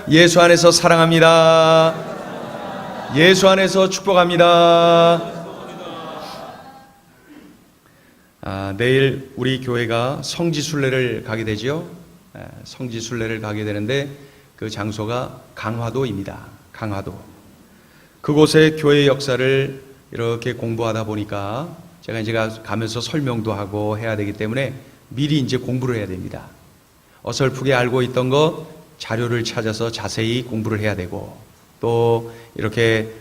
예수 안에서 사랑합니다. 예수 안에서 축복합니다. 내일 우리 교회가 성지순례를 가게 되죠. 성지순례를 가게 되는데 그 장소가 강화도입니다. 강화도. 그곳의 교회 역사를 이렇게 공부하다 보니까 제가 이제 가면서 설명도 하고 해야 되기 때문에 미리 이제 공부를 해야 됩니다. 어설프게 알고 있던 거 자료를 찾아서 자세히 공부를 해야 되고, 또 이렇게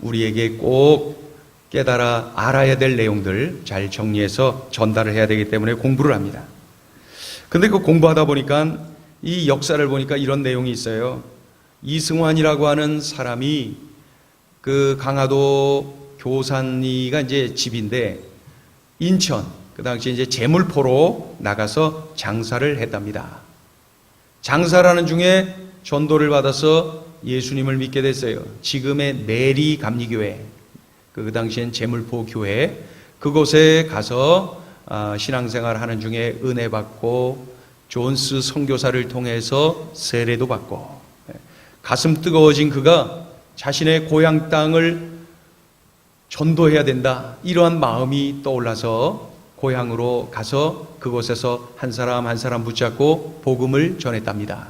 우리에게 꼭 깨달아 알아야 될 내용들 잘 정리해서 전달을 해야 되기 때문에 공부를 합니다. 근데 그 공부하다 보니까 이 역사를 보니까 이런 내용이 있어요. 이승환이라고 하는 사람이 그 강화도 교산리가 이제 집인데 인천, 그 당시 이제 제물포로 나가서 장사를 했답니다. 장사라는 중에 전도를 받아서 예수님을 믿게 됐어요. 지금의 내리 감리교회, 그 당시엔 제물포 교회, 그곳에 가서 신앙생활 하는 중에 은혜 받고 존스 선교사를 통해서 세례도 받고, 가슴 뜨거워진 그가 자신의 고향 땅을 전도해야 된다, 이러한 마음이 떠올라서 고향으로 가서 그곳에서 한 사람 한 사람 붙잡고 복음을 전했답니다.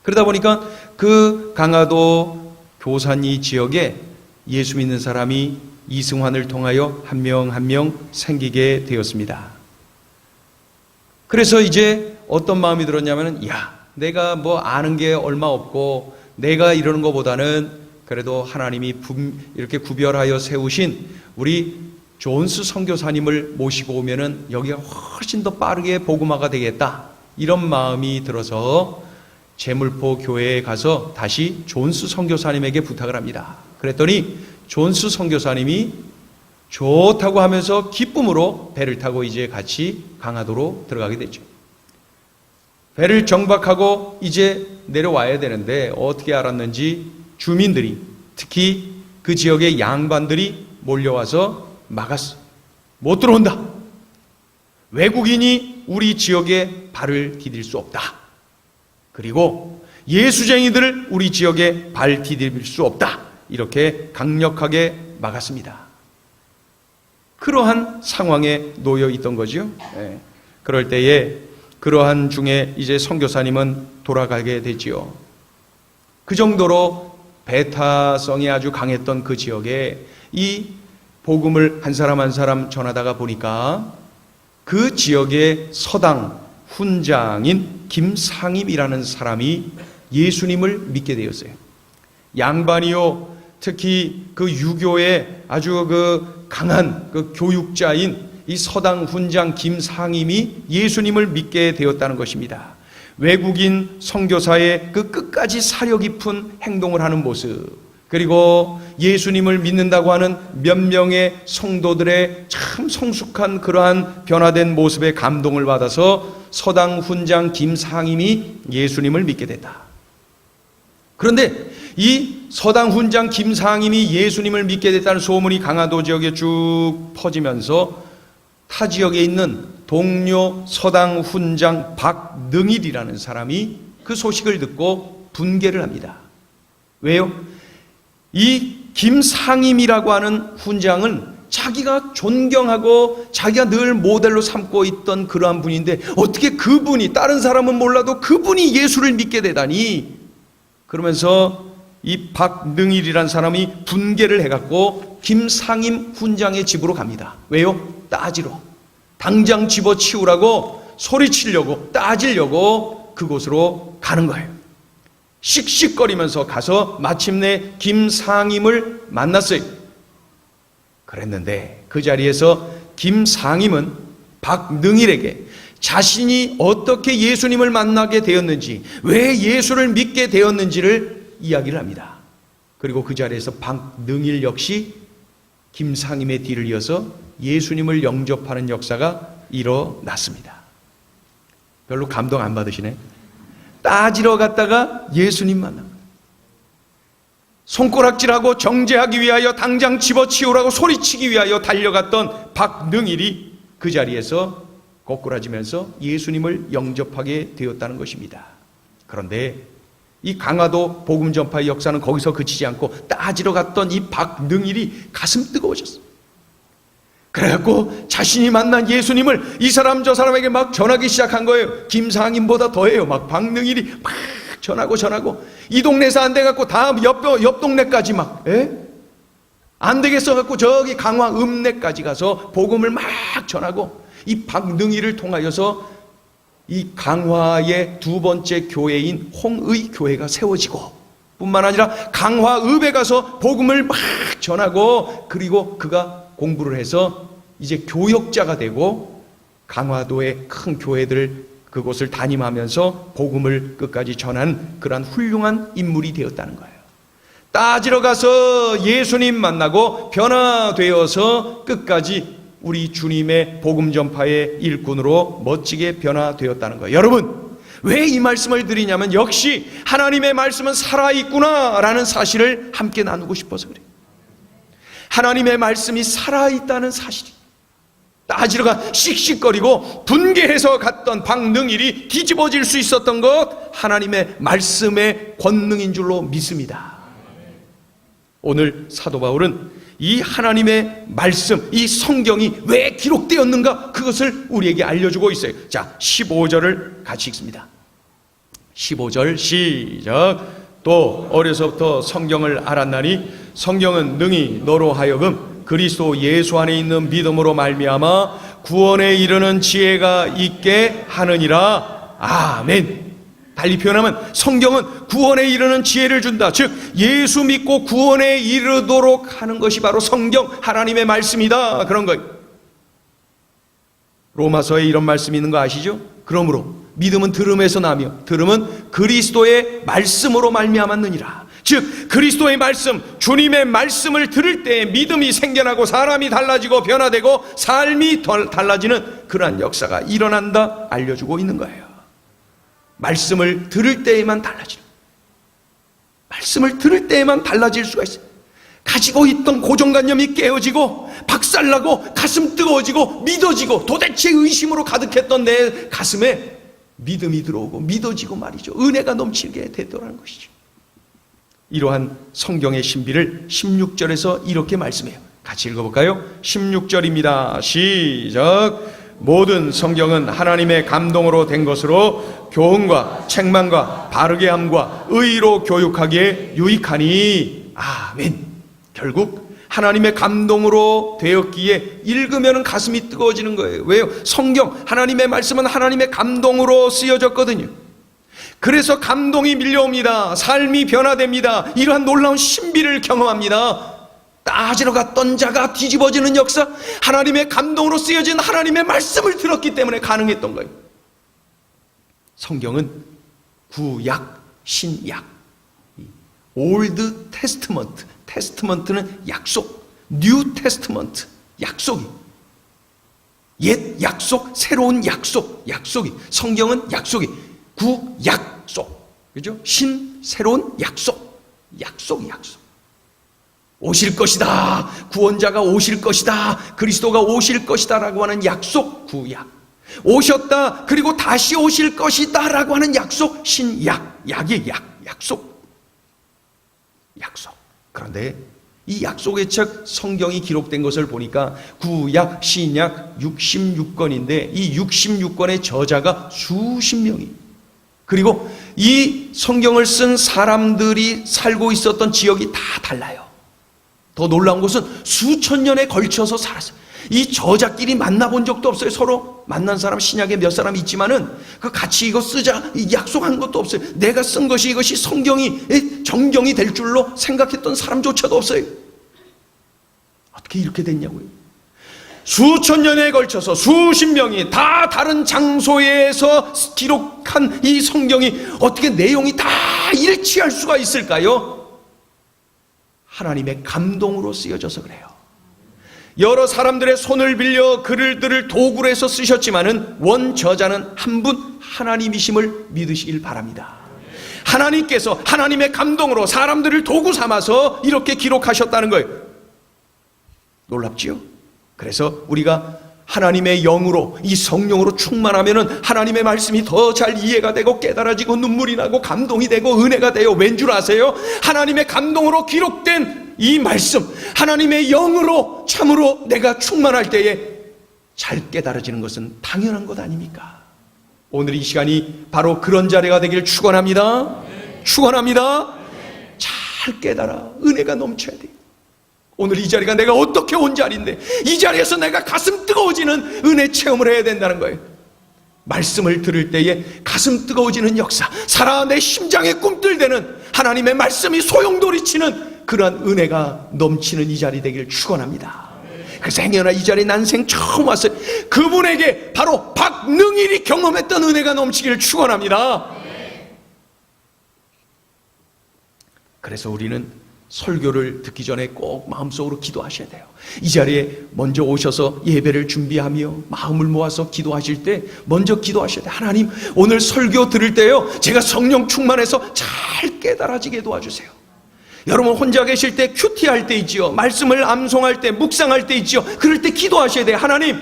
그러다 보니까 그 강화도 교산리 지역에 예수 믿는 사람이 이승환을 통하여 한 명 한 명 생기게 되었습니다. 그래서 이제 어떤 마음이 들었냐면, 내가 뭐 아는 게 얼마 없고 내가 이러는 것보다는 그래도 하나님이 이렇게 구별하여 세우신 우리 존스 선교사님을 모시고 오면은 여기가 훨씬 더 빠르게 복음화가 되겠다, 이런 마음이 들어서 제물포 교회에 가서 다시 존스 선교사님에게 부탁을 합니다. 그랬더니 존스 선교사님이 좋다고 하면서 기쁨으로 배를 타고 이제 같이 강화도로 들어가게 되죠. 배를 정박하고 이제 내려와야 되는데 어떻게 알았는지 주민들이, 특히 그 지역의 양반들이 몰려와서 막았어. 못 들어온다. 외국인이 우리 지역에 발을 디딜 수 없다. 그리고 예수쟁이들을 우리 지역에 발 디딜 수 없다. 이렇게 강력하게 막았습니다. 그러한 상황에 놓여 있던 거죠. 그럴 때에 그러한 중에 이제 선교사님은 돌아가게 되지요. 그 정도로 배타성이 아주 강했던 그 지역에 이 복음을 한 사람 한 사람 전하다가 보니까 그 지역의 서당 훈장인 김상임이라는 사람이 예수님을 믿게 되었어요. 양반이요, 특히 그 유교의 아주 그 강한 그 교육자인 이 서당 훈장 김상임이 예수님을 믿게 되었다는 것입니다. 외국인 선교사의 그 끝까지 사려 깊은 행동을 하는 모습, 그리고 예수님을 믿는다고 하는 몇 명의 성도들의 참 성숙한 그러한 변화된 모습에 감동을 받아서 서당 훈장 김상임이 예수님을 믿게 됐다. 그런데 이 서당 훈장 김상임이 예수님을 믿게 됐다는 소문이 강화도 지역에 쭉 퍼지면서 타 지역에 있는 동료 서당 훈장 박능일이라는 사람이 그 소식을 듣고 분개를 합니다. 왜요? 이 김상임이라고 하는 훈장은 자기가 존경하고 자기가 늘 모델로 삼고 있던 그러한 분인데 어떻게 그분이, 다른 사람은 몰라도 그분이 예수를 믿게 되다니, 그러면서 이 박능일이라는 사람이 분개를 해갖고 김상임 훈장의 집으로 갑니다. 왜요? 따지러. 당장 집어치우라고 소리치려고, 따지려고 그곳으로 가는 거예요. 씩씩거리면서 가서 마침내 김상임을 만났어요. 그랬는데 그 자리에서 김상임은 박능일에게 자신이 어떻게 예수님을 만나게 되었는지, 왜 예수를 믿게 되었는지를 이야기를 합니다. 그리고 그 자리에서 박능일 역시 김상임의 뒤를 이어서 예수님을 영접하는 역사가 일어났습니다. 별로 감동 안 받으시네. 따지러 갔다가 예수님 만납니다. 손가락질하고 정죄하기 위하여 당장 집어치우라고 소리치기 위하여 달려갔던 박능일이 그 자리에서 꼬꾸라지면서 예수님을 영접하게 되었다는 것입니다. 그런데 이 강화도 복음 전파의 역사는 거기서 그치지 않고 따지러 갔던 이 박능일이 가슴 뜨거워졌어. 그래갖고 자신이 만난 예수님을 이 사람 저 사람에게 막 전하기 시작한 거예요. 김상임보다 더해요. 막 박능일이 막 전하고 이 동네에서 안 돼갖고 다음 옆 동네까지 막, 안 되겠어 갖고 저기 강화 읍내까지 가서 복음을 막 전하고, 이 박능일을 통하여서 이 강화의 두 번째 교회인 홍의 교회가 세워지고, 뿐만 아니라 강화읍에 가서 복음을 막 전하고, 그리고 그가 공부를 해서 이제 교역자가 되고 강화도의 큰 교회들 그곳을 담임하면서 복음을 끝까지 전한 그러한 훌륭한 인물이 되었다는 거예요. 따지러 가서 예수님 만나고 변화되어서 끝까지 우리 주님의 복음 전파의 일꾼으로 멋지게 변화되었다는 거예요. 여러분, 왜 이 말씀을 드리냐면 역시 하나님의 말씀은 살아있구나라는 사실을 함께 나누고 싶어서 그래요. 하나님의 말씀이 살아있다는 사실이, 따지러 가 씩씩거리고 분개해서 갔던 박능일이 뒤집어질 수 있었던 것, 하나님의 말씀의 권능인 줄로 믿습니다. 오늘 사도 바울은 이 하나님의 말씀, 이 성경이 왜 기록되었는가, 그것을 우리에게 알려주고 있어요. 자, 15절을 같이 읽습니다. 15절 시작. 또 어려서부터 성경을 알았나니 성경은 능히 너로 하여금 그리스도 예수 안에 있는 믿음으로 말미암아 구원에 이르는 지혜가 있게 하느니라. 아멘. 달리 표현하면 성경은 구원에 이르는 지혜를 준다. 즉 예수 믿고 구원에 이르도록 하는 것이 바로 성경, 하나님의 말씀이다, 그런 거예요. 로마서에 이런 말씀이 있는 거 아시죠? 그러므로 믿음은 들음에서 나며 들음은 그리스도의 말씀으로 말미암았느니라. 즉 그리스도의 말씀, 주님의 말씀을 들을 때 믿음이 생겨나고 사람이 달라지고 변화되고 삶이 달라지는 그러한 역사가 일어난다 알려주고 있는 거예요. 말씀을 들을 때에만 달라지는, 말씀을 들을 때에만 달라질 수가 있어요. 가지고 있던 고정관념이 깨어지고 박살나고 가슴 뜨거워지고 믿어지고, 도대체 의심으로 가득했던 내 가슴에 믿음이 들어오고 믿어지고 말이죠. 은혜가 넘치게 되더라는 것이죠. 이러한 성경의 신비를 16절에서 이렇게 말씀해요. 같이 읽어볼까요? 16절입니다. 시작. 모든 성경은 하나님의 감동으로 된 것으로 교훈과 책망과 바르게 함과 의로 교육하기에 유익하니. 아멘. 결국 하나님의 감동으로 되었기에 읽으면 가슴이 뜨거워지는 거예요. 왜요? 성경, 하나님의 말씀은 하나님의 감동으로 쓰여졌거든요. 그래서 감동이 밀려옵니다. 삶이 변화됩니다. 이러한 놀라운 신비를 경험합니다. 따지러 갔던 자가 뒤집어지는 역사, 하나님의 감동으로 쓰여진 하나님의 말씀을 들었기 때문에 가능했던 거예요. 성경은 구약, 신약, 올드 테스트먼트, 테스트먼트는 약속, 뉴 테스트먼트, 약속이, 옛 약속, 새로운 약속, 약속이, 성경은 약속이, 구약속, 그죠? 신, 새로운 약속, 약속. 오실 것이다, 구원자가 오실 것이다, 그리스도가 오실 것이다 라고 하는 약속, 구약. 오셨다, 그리고 다시 오실 것이다 라고 하는 약속, 신약. 약의 약, 약속. 그런데 이 약속의 책 성경이 기록된 것을 보니까 구약, 신약 66권인데 이 66권의 저자가 수십 명이, 그리고 이 성경을 쓴 사람들이 살고 있었던 지역이 다 달라요. 더 놀라운 것은 수천 년에 걸쳐서 살았어요. 이 저자끼리 만나본 적도 없어요. 서로 만난 사람 신약에 몇 사람 있지만은 그 같이 이거 쓰자 약속한 것도 없어요. 내가 쓴 것이 이것이 성경이 정경이 될 줄로 생각했던 사람조차도 없어요. 어떻게 이렇게 됐냐고요. 수천 년에 걸쳐서 수십 명이 다 다른 장소에서 기록한 이 성경이 어떻게 내용이 다 일치할 수가 있을까요? 하나님의 감동으로 쓰여져서 그래요. 여러 사람들의 손을 빌려 글들을 도구로 해서 쓰셨지만은 원 저자는 한 분 하나님이심을 믿으시길 바랍니다. 하나님께서 하나님의 감동으로 사람들을 도구 삼아서 이렇게 기록하셨다는 거예요. 놀랍지요? 그래서 우리가 하나님의 영으로, 이 성령으로 충만하면은 하나님의 말씀이 더 잘 이해가 되고 깨달아지고 눈물이 나고 감동이 되고 은혜가 돼요. 왠 줄 아세요? 하나님의 감동으로 기록된 이 말씀, 하나님의 영으로 참으로 내가 충만할 때에 잘 깨달아지는 것은 당연한 것 아닙니까? 오늘 이 시간이 바로 그런 자리가 되길 축원합니다. 축원합니다. 잘 깨달아 은혜가 넘쳐야 돼요. 오늘 이 자리가 내가 어떻게 온 자리인데 이 자리에서 내가 가슴 뜨거워지는 은혜 체험을 해야 된다는 거예요. 말씀을 들을 때에 가슴 뜨거워지는 역사, 살아 내 심장에 꿈틀대는 하나님의 말씀이 소용돌이치는 그러한 은혜가 넘치는 이 자리 되기를 축원합니다. 그래서 행여나 이 자리에 난생 처음 왔어요. 그분에게 바로 박능일이 경험했던 은혜가 넘치기를 축원합니다. 그래서 우리는 설교를 듣기 전에 꼭 마음속으로 기도하셔야 돼요. 이 자리에 먼저 오셔서 예배를 준비하며 마음을 모아서 기도하실 때 먼저 기도하셔야 돼요. 하나님, 오늘 설교 들을 때요, 제가 성령 충만해서 잘 깨달아지게 도와주세요. 여러분 혼자 계실 때 큐티할 때 있지요. 말씀을 암송할 때, 묵상할 때 있지요. 그럴 때 기도하셔야 돼요. 하나님,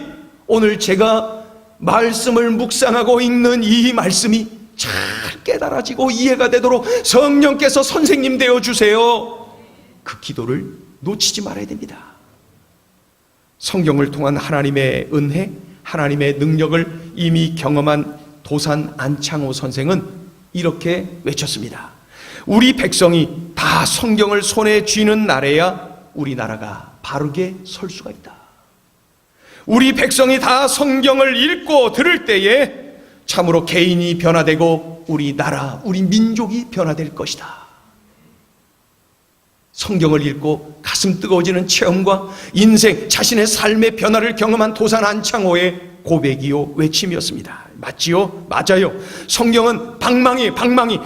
오늘 제가 말씀을 묵상하고 읽는 이 말씀이 잘 깨달아지고 이해가 되도록 성령께서 선생님 되어주세요. 그 기도를 놓치지 말아야 됩니다. 성경을 통한 하나님의 은혜, 하나님의 능력을 이미 경험한 도산 안창호 선생은 이렇게 외쳤습니다. 우리 백성이 다 성경을 손에 쥐는 날에야 우리나라가 바르게 설 수가 있다. 우리 백성이 다 성경을 읽고 들을 때에 참으로 개인이 변화되고 우리 나라, 우리 민족이 변화될 것이다. 성경을 읽고 가슴 뜨거워지는 체험과 인생, 자신의 삶의 변화를 경험한 도산 안창호의 고백이요 외침이었습니다. 맞지요? 맞아요. 성경은 방망이,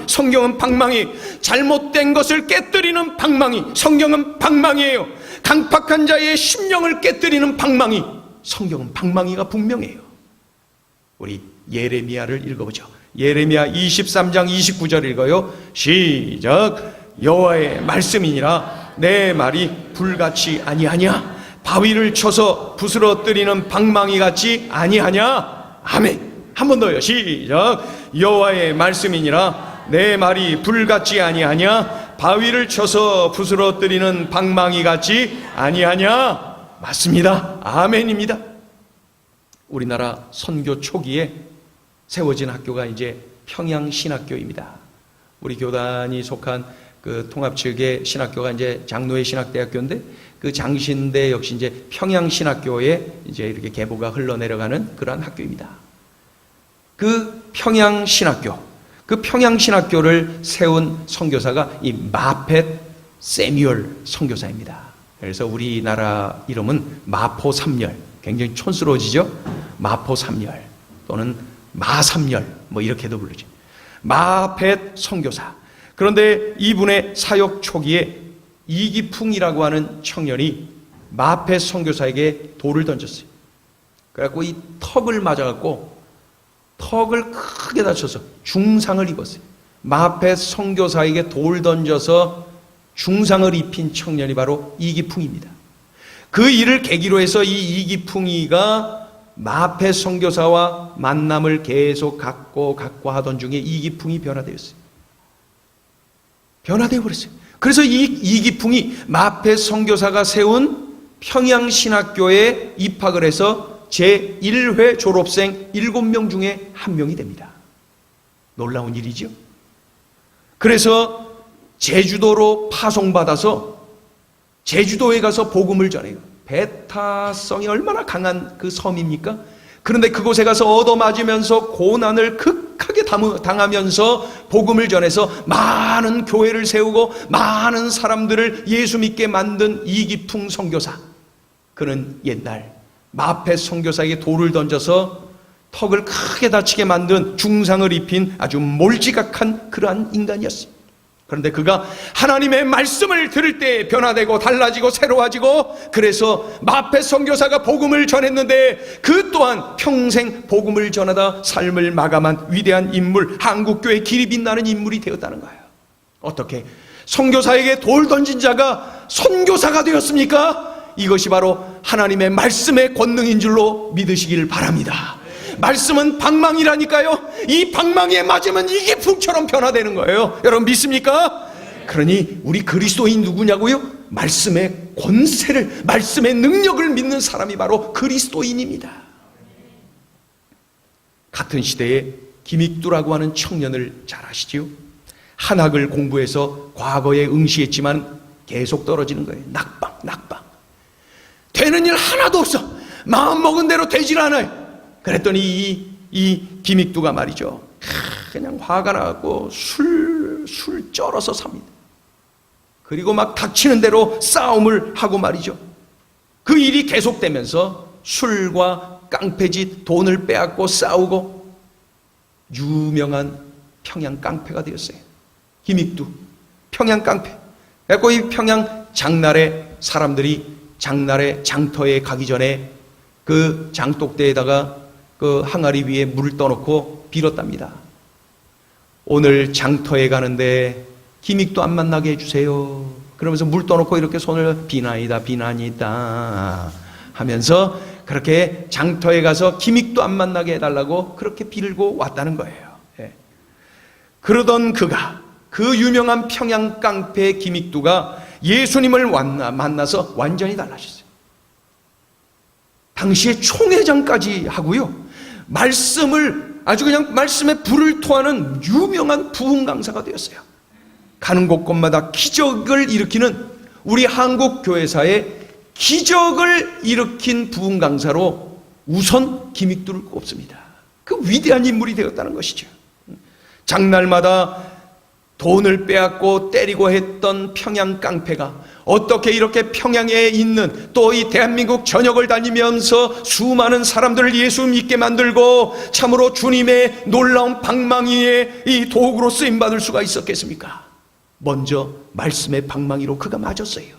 성경은 방망이, 잘못된 것을 깨뜨리는 방망이, 성경은 방망이에요. 강팍한 자의 심령을 깨뜨리는 방망이, 성경은 방망이가 분명해요. 우리 예레미야를 읽어보죠. 예레미야 23장 29절 읽어요. 시작. 여호와의 말씀이니라 내 말이 불같이 아니하냐, 바위를 쳐서 부스러뜨리는 방망이 같이 아니하냐. 아멘. 한 번 더요. 시작. 여호와의 말씀이니라 내 말이 불같이 아니하냐, 바위를 쳐서 부스러뜨리는 방망이 같이 아니하냐. 맞습니다. 아멘입니다. 우리나라 선교 초기에 세워진 학교가 이제 평양신학교입니다. 우리 교단이 속한 그 통합 측의 신학교가 이제 장로의 신학대학교인데 그 장신대 역시 이제 평양신학교에 이제 이렇게 계보가 흘러내려가는 그러한 학교입니다. 그 평양신학교를 세운 선교사가 이 마펫 세뮤얼 선교사입니다. 그래서 우리나라 이름은 마포삼열, 굉장히 촌스러워지죠? 마포삼열 또는 마삼열 뭐 이렇게도 부르죠. 마펫 선교사. 그런데 이분의 사역 초기에 이기풍이라고 하는 청년이 마펫 선교사에게 돌을 던졌어요. 그래갖고 이 턱을 맞아갖고 턱을 크게 다쳐서 중상을 입었어요. 마펫 선교사에게 돌 던져서 중상을 입힌 청년이 바로 이기풍입니다. 그 일을 계기로 해서 이 이기풍이가 마펫 선교사와 만남을 계속 갖고 하던 중에 이기풍이 변화되었어요. 변화되어 버렸어요. 그래서 이 이기풍이 마펫 선교사가 세운 평양신학교에 입학을 해서 제1회 졸업생 7명 중에 한 명이 됩니다. 놀라운 일이죠. 그래서 제주도로 파송받아서 제주도에 가서 복음을 전해요. 배타성이 얼마나 강한 그 섬입니까? 그런데 그곳에 가서 얻어맞으면서 고난을 극하게 당하면서 복음을 전해서 많은 교회를 세우고 많은 사람들을 예수 믿게 만든 이기풍 선교사. 그는 옛날 마펫 선교사에게 돌을 던져서 턱을 크게 다치게 만든 중상을 입힌 아주 몰지각한 그러한 인간이었습니다. 그런데 그가 하나님의 말씀을 들을 때 변화되고 달라지고 새로워지고, 그래서 마펫 선교사가 복음을 전했는데 그 또한 평생 복음을 전하다 삶을 마감한 위대한 인물, 한국교회 길이 빛나는 인물이 되었다는 거예요. 어떻게 선교사에게 돌 던진 자가 선교사가 되었습니까? 이것이 바로 하나님의 말씀의 권능인 줄로 믿으시길 바랍니다. 말씀은 방망이라니까요. 이 방망이에 맞으면 이게 불처럼 변화되는 거예요. 여러분 믿습니까? 그러니 우리 그리스도인 누구냐고요? 말씀의 권세를, 말씀의 능력을 믿는 사람이 바로 그리스도인입니다. 같은 시대에 김익두라고 하는 청년을 잘 아시지요? 한학을 공부해서 과거에 응시했지만 계속 떨어지는 거예요. 낙방. 되는 일 하나도 없어. 마음먹은 대로 되질 않아요. 그랬더니 이 김익두가 말이죠, 그냥 화가 나고 술 쩔어서 삽니다. 그리고 막 닥치는 대로 싸움을 하고 말이죠. 그 일이 계속되면서 술과 깡패짓, 돈을 빼앗고 싸우고 유명한 평양 깡패가 되었어요. 김익두, 평양 깡패. 그래서 이 평양 장날에 사람들이 장날에 장터에 가기 전에 그 장독대에다가 그 항아리 위에 물을 떠놓고 빌었답니다. 오늘 장터에 가는데 김익두 안 만나게 해주세요. 그러면서 물 떠놓고 이렇게 손을 비나니다 하면서 그렇게 장터에 가서 김익두 안 만나게 해달라고 그렇게 빌고 왔다는 거예요. 예. 그러던 그가, 그 유명한 평양 깡패 김익두가 예수님을 만나서 완전히 달라졌어요. 당시에 총회장까지 하고요, 말씀을 아주 그냥 말씀에 불을 토하는 유명한 부흥 강사가 되었어요. 가는 곳곳마다 기적을 일으키는, 우리 한국 교회사에 기적을 일으킨 부흥 강사로 우선 김익두를 꼽습니다. 그 위대한 인물이 되었다는 것이죠. 장날마다 돈을 빼앗고 때리고 했던 평양 깡패가 어떻게 이렇게 평양에 있는 또 이 대한민국 전역을 다니면서 수많은 사람들을 예수 믿게 만들고 참으로 주님의 놀라운 방망이의 이 도구로 쓰임받을 수가 있었겠습니까? 먼저 말씀의 방망이로 그가 맞았어요.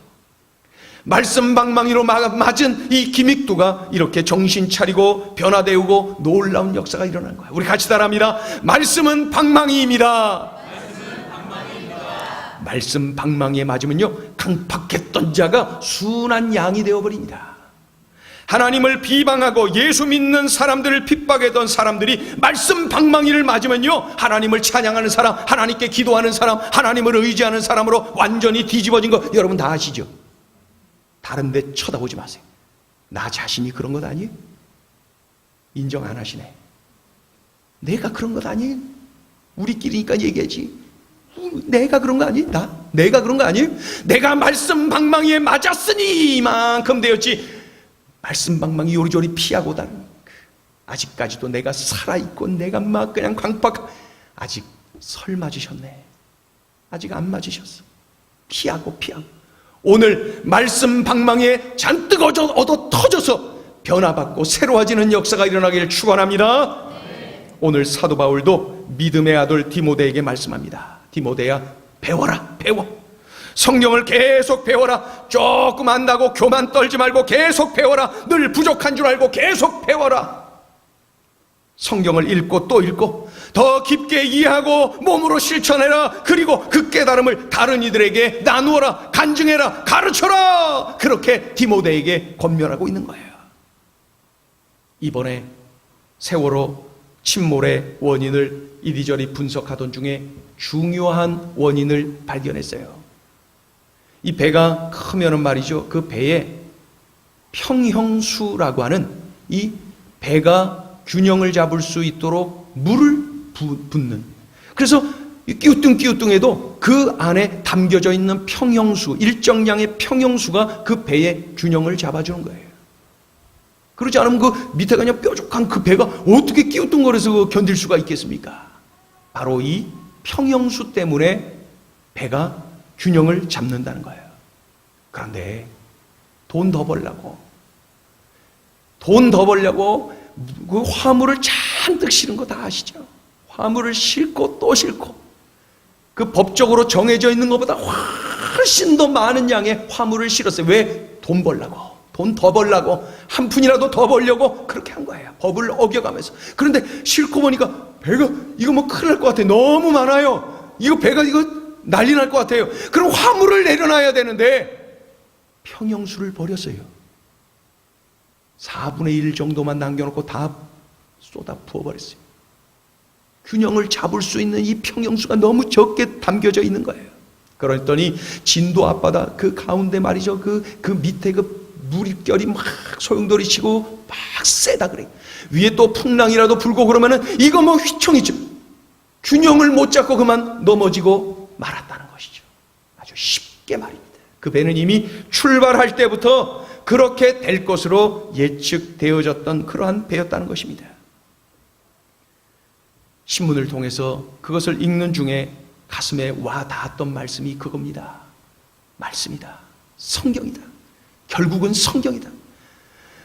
말씀 방망이로 맞은 이 김익두가 이렇게 정신 차리고 변화되고 놀라운 역사가 일어난 거예요. 우리 같이 따라합니다. 말씀은 방망이입니다. 말씀 방망이에 맞으면요, 강팍했던 자가 순한 양이 되어버립니다. 하나님을 비방하고 예수 믿는 사람들을 핍박했던 사람들이 말씀 방망이를 맞으면요, 하나님을 찬양하는 사람, 하나님께 기도하는 사람, 하나님을 의지하는 사람으로 완전히 뒤집어진 거 여러분 다 아시죠? 다른 데 쳐다보지 마세요. 나 자신이 그런 것 아니에요? 인정 안 하시네. 내가 그런 것 아니에요? 우리끼리니까 얘기하지. 내가 그런 거 아니? 내가 그런 거 아니에요? 내가 말씀 방망이에 맞았으니 이만큼 되었지. 말씀 방망이 요리조리 피하고 다니는, 아직까지도 내가 살아있고 내가 막 그냥 광팍, 아직 설 맞으셨네. 아직 안 맞으셨어. 피하고 오늘 말씀 방망이에 잔뜩 얻어 터져서 변화받고 새로워지는 역사가 일어나기를 축원합니다. 오늘 사도 바울도 믿음의 아들 디모데에게 말씀합니다. 디모데야, 배워라. 성경을 계속 배워라. 조금 안다고 교만 떨지 말고 계속 배워라. 늘 부족한 줄 알고 계속 배워라. 성경을 읽고 또 읽고 더 깊게 이해하고 몸으로 실천해라. 그리고 그 깨달음을 다른 이들에게 나누어라. 간증해라. 가르쳐라. 그렇게 디모데에게 권면하고 있는 거예요. 이번에 세월호 침몰의 원인을 이리저리 분석하던 중에 중요한 원인을 발견했어요. 이 배가 크면은 말이죠, 그 배에 평형수라고 하는 이 배가 균형을 잡을 수 있도록 물을 붓는, 그래서 끼우뚱끼우뚱해도 그 안에 담겨져 있는 평형수, 일정량의 평형수가 그 배의 균형을 잡아주는 거예요. 그러지 않으면 그 밑에가 그냥 뾰족한 그 배가 어떻게 끼우뚱거려서 견딜 수가 있겠습니까? 바로 이 평형수 때문에 배가 균형을 잡는다는 거예요. 그런데 돈 더 벌려고 그 화물을 잔뜩 실은 거 다 아시죠? 화물을 싣고 또 싣고 그 법적으로 정해져 있는 것보다 훨씬 더 많은 양의 화물을 실었어요. 왜? 돈 벌려고. 돈 더 벌려고, 한 푼이라도 더 벌려고 그렇게 한 거예요. 법을 어겨가면서. 그런데 싣고 보니까 배가 이거 뭐 큰일 날 것 같아. 너무 많아요. 이거 배가 이거 난리 날 것 같아요. 그럼 화물을 내려놔야 되는데 평형수를 버렸어요. 4분의 1 정도만 남겨놓고 다 쏟아 부어버렸어요. 균형을 잡을 수 있는 이 평형수가 너무 적게 담겨져 있는 거예요. 그랬더니 진도 앞바다 그 가운데 말이죠. 그 밑에 그 물결이 막 소용돌이 치고 막 세다 그래요. 위에 또 풍랑이라도 불고 그러면은 이거 뭐 휘청이죠. 균형을 못 잡고 그만 넘어지고 말았다는 것이죠. 아주 쉽게 말입니다. 그 배는 이미 출발할 때부터 그렇게 될 것으로 예측되어졌던 그러한 배였다는 것입니다. 신문을 통해서 그것을 읽는 중에 가슴에 와 닿았던 말씀이 그겁니다. 말씀이다. 성경이다. 결국은 성경이다.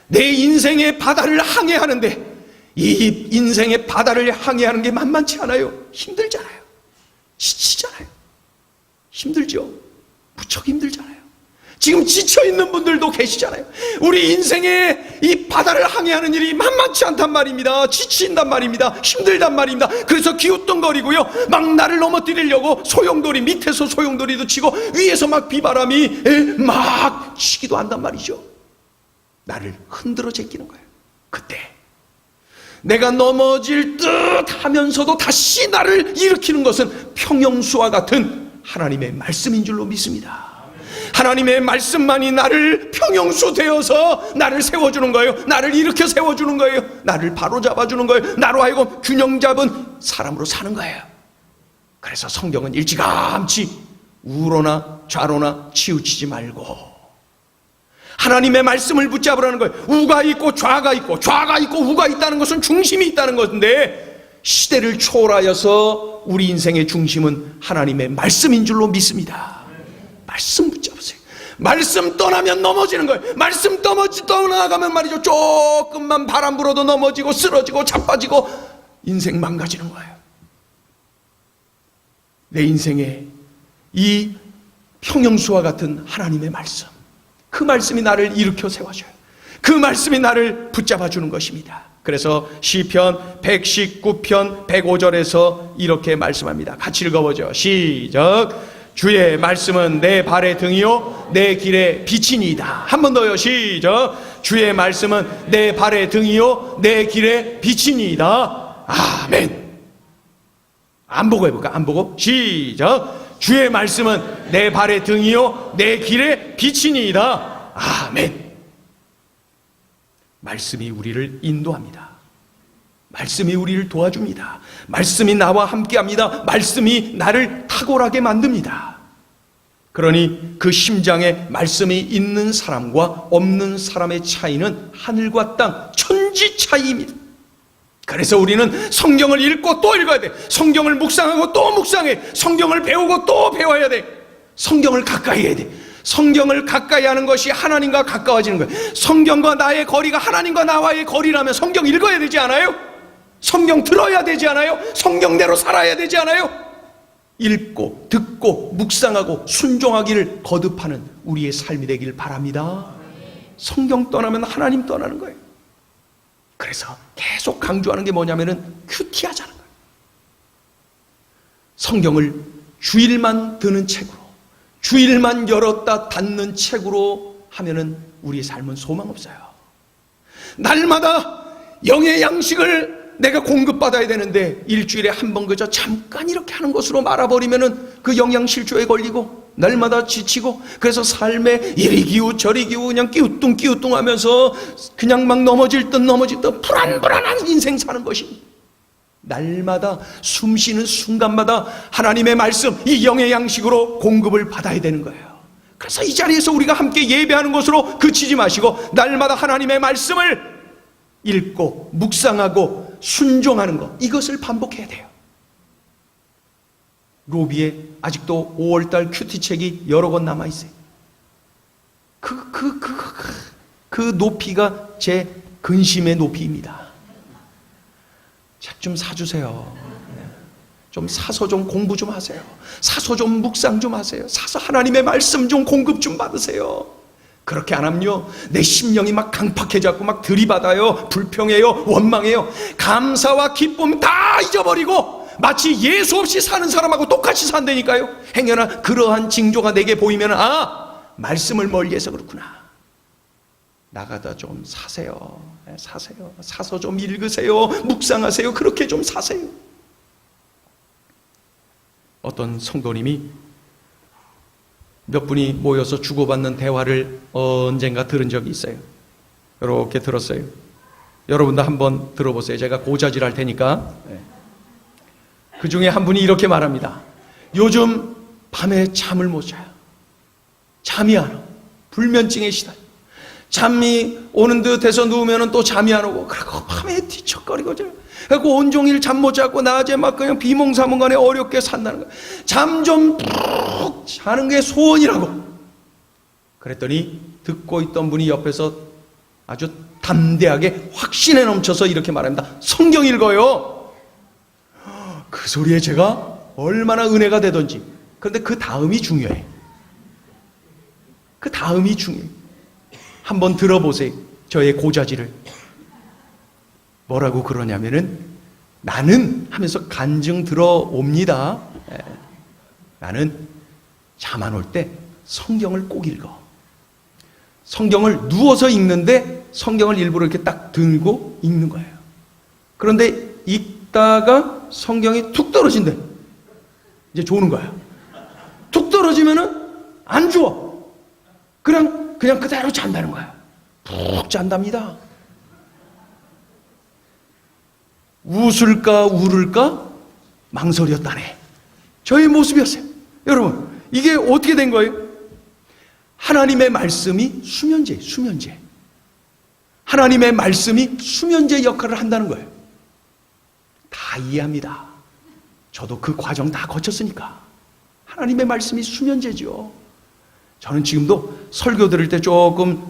내 인생의 바다를 항해하는데 이 인생의 바다를 항해하는 게 만만치 않아요. 힘들잖아요. 지치잖아요. 힘들죠. 무척 힘들잖아요. 지금 지쳐있는 분들도 계시잖아요. 우리 인생의 이 바다를 항해하는 일이 만만치 않단 말입니다. 지친단 말입니다. 힘들단 말입니다. 그래서 기웃덩거리고요. 막 나를 넘어뜨리려고 소용돌이, 밑에서 소용돌이도 치고 위에서 막 비바람이 막 치기도 한단 말이죠. 나를 흔들어 제끼는 거예요. 그때 내가 넘어질 듯 하면서도 다시 나를 일으키는 것은 평형수와 같은 하나님의 말씀인 줄로 믿습니다. 하나님의 말씀만이 나를 평형수 되어서 나를 세워주는 거예요. 나를 일으켜 세워주는 거예요. 나를 바로잡아주는 거예요. 나로 하여금 균형 잡은 사람으로 사는 거예요. 그래서 성경은 일찌감치 우로나 좌로나 치우치지 말고 하나님의 말씀을 붙잡으라는 거예요. 우가 있고 좌가 있고 좌가 있고 우가 있다는 것은 중심이 있다는 것인데 시대를 초월하여서 우리 인생의 중심은 하나님의 말씀인 줄로 믿습니다. 말씀 붙잡으세요. 말씀 떠나면 넘어지는 거예요. 말씀 떠나가면 말이죠. 조금만 바람 불어도 넘어지고 쓰러지고 자빠지고 인생 망가지는 거예요. 내 인생에 이 평형수와 같은 하나님의 말씀, 그 말씀이 나를 일으켜 세워줘요. 그 말씀이 나를 붙잡아주는 것입니다. 그래서 시편 119편 105절에서 이렇게 말씀합니다. 같이 읽어보죠. 시작. 주의 말씀은 내 발의 등이요 내 길의 빛이니이다. 한 번 더요. 시작. 주의 말씀은 내 발의 등이요 내 길의 빛이니이다. 아멘. 안 보고 해볼까? 안 보고 시작. 주의 말씀은 내 발의 등이요 내 길의 빛이니이다. 아멘. 말씀이 우리를 인도합니다. 말씀이 우리를 도와줍니다. 말씀이 나와 함께합니다. 말씀이 나를 탁월하게 만듭니다. 그러니 그 심장에 말씀이 있는 사람과 없는 사람의 차이는 하늘과 땅 천지 차이입니다. 그래서 우리는 성경을 읽고 또 읽어야 돼. 성경을 묵상하고 또 묵상해. 성경을 배우고 또 배워야 돼. 성경을 가까이 해야 돼. 성경을 가까이 하는 것이 하나님과 가까워지는 거예요. 성경과 나의 거리가 하나님과 나와의 거리라면 성경 읽어야 되지 않아요? 성경 들어야 되지 않아요? 성경대로 살아야 되지 않아요? 읽고 듣고 묵상하고 순종하기를 거듭하는 우리의 삶이 되길 바랍니다. 성경 떠나면 하나님 떠나는 거예요. 그래서 계속 강조하는 게 뭐냐면은 큐티하자는 거예요. 성경을 주일만 드는 책으로, 주일만 열었다 닫는 책으로 하면은 우리의 삶은 소망 없어요. 날마다 영의 양식을 내가 공급받아야 되는데 일주일에 한 번 그저 잠깐 이렇게 하는 것으로 말아버리면은 그 영양실조에 걸리고 날마다 지치고 그래서 삶에 이리 기우 저리 기우 그냥 끼우뚱 하면서 그냥 막 넘어질 듯 불안불안한 인생 사는 것입니다. 날마다 숨 쉬는 순간마다 하나님의 말씀, 이 영의 양식으로 공급을 받아야 되는 거예요. 그래서 이 자리에서 우리가 함께 예배하는 것으로 그치지 마시고 날마다 하나님의 말씀을 읽고 묵상하고 순종하는 것, 이것을 반복해야 돼요. 로비에 아직도 5월달 큐티책이 여러 권 남아있어요. 그 높이가 제 근심의 높이입니다. 책 좀 사주세요. 좀 사서 좀 공부 좀 하세요. 사서 좀 묵상 좀 하세요. 사서 하나님의 말씀 좀 공급 좀 받으세요. 그렇게 안 하면요 내 심령이 막 강팍해져갖고 막 들이받아요. 불평해요. 원망해요. 감사와 기쁨 다 잊어버리고 마치 예수 없이 사는 사람하고 똑같이 산다니까요. 행여나 그러한 징조가 내게 보이면 말씀을 멀리해서 그렇구나. 나가다 좀 사세요. 사세요. 사서 좀 읽으세요. 묵상하세요. 그렇게 좀 사세요. 어떤 성도님이 몇 분이 모여서 주고받는 대화를 언젠가 들은 적이 있어요. 이렇게 들었어요. 여러분도 한번 들어보세요. 제가 고자질할 테니까. 그 중에 한 분이 이렇게 말합니다. 요즘 밤에 잠을 못 자요. 잠이 안 와. 불면증에 시달려. 잠이 오는 듯해서 누우면 또 잠이 안 오고, 그리고 밤에 뒤척거리고, 그래갖고 온종일 잠 못 자고 낮에 막 그냥 비몽사몽간에 어렵게 산다는 거예요. 잠 좀 푹 자는 게 소원이라고. 그랬더니 듣고 있던 분이 옆에서 아주 담대하게 확신에 넘쳐서 이렇게 말합니다. 성경 읽어요. 그 소리에 제가 얼마나 은혜가 되던지. 그런데 그 다음이 중요해. 그 다음이 중요해. 한번 들어보세요. 저의 고자질을. 뭐라고 그러냐면은, 나는 하면서 간증 들어옵니다. 나는 잠 안 올 때 성경을 꼭 읽어. 성경을 누워서 읽는데 성경을 일부러 이렇게 딱 들고 읽는 거예요. 그런데 읽다가 성경이 툭 떨어진대. 이제 조는 거야. 툭 떨어지면은 안 주워. 그냥 그대로 잔다는 거야. 푹 잔답니다. 웃을까 울을까 망설였다네. 저의 모습이었어요. 여러분, 이게 어떻게 된 거예요? 하나님의 말씀이 수면제. 하나님의 말씀이 수면제 역할을 한다는 거예요. 다 이해합니다. 저도 그 과정 다 거쳤으니까. 하나님의 말씀이 수면제죠. 저는 지금도 설교 들을 때 조금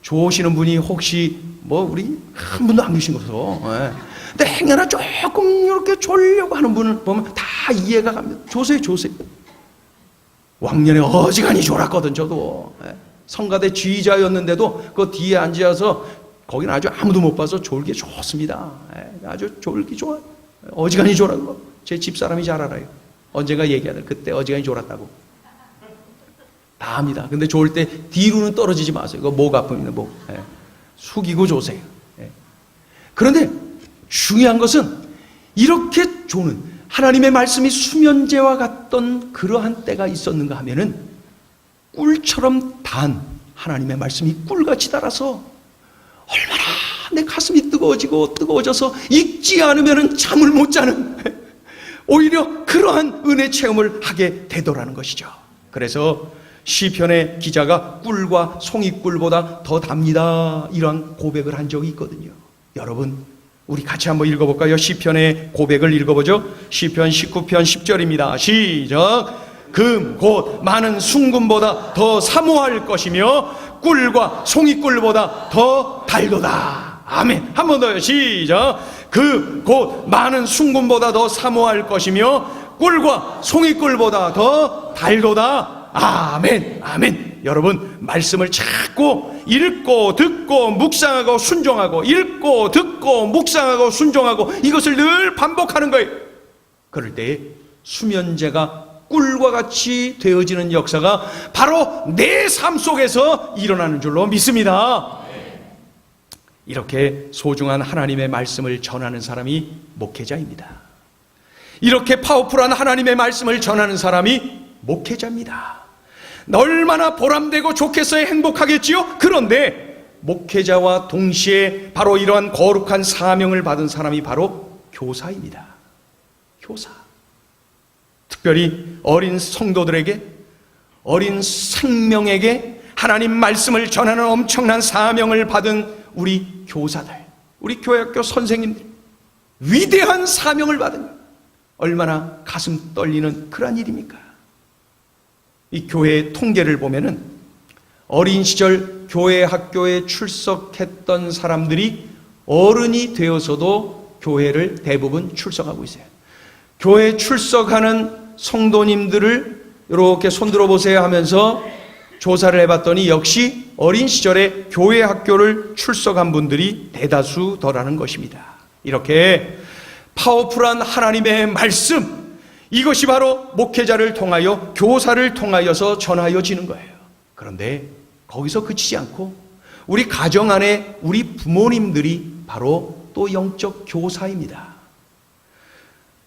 좋으시는 분이 혹시 우리 한 분도 안 계신 거죠. 근데 행여나 조금 이렇게 졸려고 하는 분을 보면 다 이해가 갑니다. 조세요. 왕년에 어지간히 졸았거든, 저도. 성가대 지휘자였는데도 그 뒤에 앉아서 거기는 아주 아무도 못 봐서 졸기 좋습니다. 아주 졸기 좋아요. 어지간히 졸은 거. 제 집사람이 잘 알아요. 언젠가 얘기하들 그때 어지간히 졸았다고. 다 합니다. 근데 졸 때 뒤로는 떨어지지 마세요. 그거 목 아픕니다, 목. 숙이고 조세요. 그런데 중요한 것은 이렇게 조는 하나님의 말씀이 수면제와 같던 그러한 때가 있었는가 하면은, 꿀처럼 단 하나님의 말씀이 꿀같이 달아서 얼마나 내 가슴이 뜨거워져서 읽지 않으면 잠을 못 자는, 오히려 그러한 은혜 체험을 하게 되더라는 것이죠. 그래서 시편의 기자가 꿀과 송이꿀보다 더 답니다, 이런 고백을 한 적이 있거든요. 여러분, 우리 같이 한번 읽어볼까요? 시편의 고백을 읽어보죠. 시편 19편 10절입니다. 시작. 금 곧 많은 순금보다 더 사모할 것이며 꿀과 송이꿀보다 더 달도다. 아멘. 한 번 더요. 시작. 금 곧 많은 순금보다 더 사모할 것이며 꿀과 송이꿀보다 더 달도다. 아멘. 여러분, 말씀을 자꾸 읽고 듣고 묵상하고 순종하고, 읽고 듣고 묵상하고 순종하고, 이것을 늘 반복하는 거예요. 그럴 때 수면제가 꿀과 같이 되어지는 역사가 바로 내 삶 속에서 일어나는 줄로 믿습니다. 이렇게 소중한 하나님의 말씀을 전하는 사람이 목회자입니다. 이렇게 파워풀한 하나님의 말씀을 전하는 사람이 목회자입니다. 얼마나 보람되고 좋겠어야 행복하겠지요? 그런데 목회자와 동시에 바로 이러한 거룩한 사명을 받은 사람이 바로 교사입니다. 교사. 특별히 어린 성도들에게, 어린 생명에게 하나님 말씀을 전하는 엄청난 사명을 받은 우리 교사들, 우리 교회학교 선생님들, 위대한 사명을 받은, 얼마나 가슴 떨리는 그런 일입니까? 이 교회의 통계를 보면은 어린 시절 교회 학교에 출석했던 사람들이 어른이 되어서도 교회를 대부분 출석하고 있어요. 교회 출석하는 성도님들을 이렇게 손들어 보세요 하면서 조사를 해봤더니 역시 어린 시절에 교회 학교를 출석한 분들이 대다수더라는 것입니다. 이렇게 파워풀한 하나님의 말씀, 이것이 바로 목회자를 통하여, 교사를 통하여서 전하여지는 거예요. 그런데 거기서 그치지 않고 우리 가정 안에 우리 부모님들이 바로 또 영적 교사입니다.